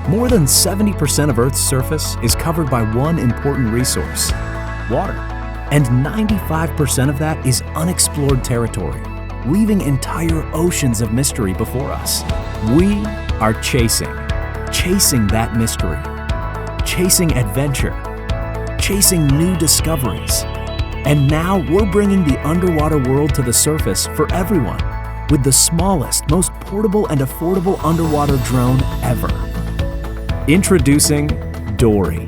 More than 70% of Earth's surface is covered by one important resource: water. And 95% of that is unexplored territory, leaving entire oceans of mystery before us. We are chasing that mystery, chasing adventure, chasing new discoveries. And now we're bringing the underwater world to the surface for everyone with the smallest, most portable and affordable underwater drone ever. Introducing Dory.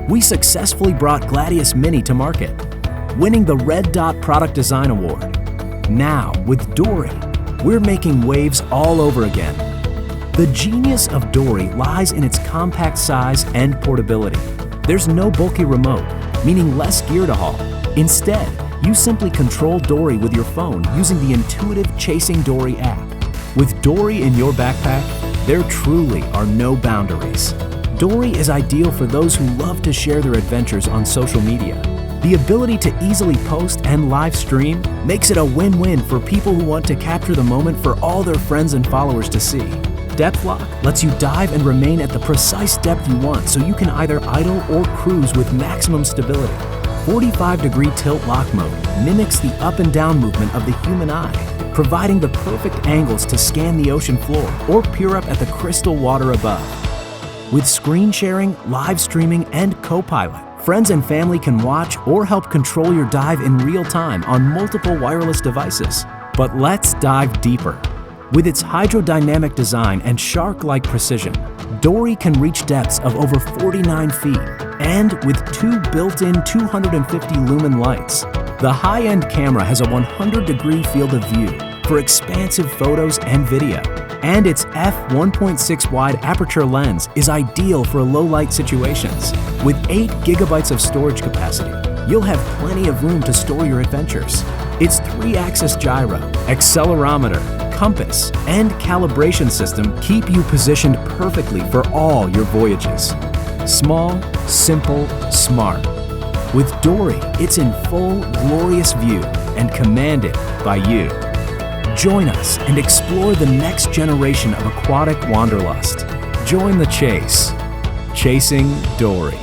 We successfully brought Gladius Mini to market, winning the Red Dot Product Design Award. Now, with Dory, we're making waves all over again. The genius of Dory lies in its compact size and portability. There's no bulky remote, meaning less gear to haul. Instead, you simply control Dory with your phone using the intuitive Chasing Dory app. With Dory in your backpack, there truly are no boundaries. Dory is ideal for those who love to share their adventures on social media. The ability to easily post and live stream makes it a win-win for people who want to capture the moment for all their friends and followers to see. Depth Lock lets you dive and remain at the precise depth you want, so you can either idle or cruise with maximum stability. 45-degree tilt lock mode mimics the up and down movement of the human eye, providing the perfect angles to scan the ocean floor or peer up at the crystal water above. With screen sharing, live streaming, and co-pilot, friends and family can watch or help control your dive in real time on multiple wireless devices. But let's dive deeper. With its hydrodynamic design and shark-like precision, Dory can reach depths of over 49 feet, and with two built-in 250 lumen lights. The high-end camera has a 100-degree field of view for expansive photos and video, and its f1.6 wide aperture lens is ideal for low-light situations. With 8 gigabytes of storage capacity, you'll have plenty of room to store your adventures. Its 3-axis gyro, accelerometer, compass, and calibration system keep you positioned perfectly for all your voyages. Small, simple, smart. With Dory, it's in full, glorious view and commanded by you. Join us and explore the next generation of aquatic wanderlust. Join the chase. Chasing Dory.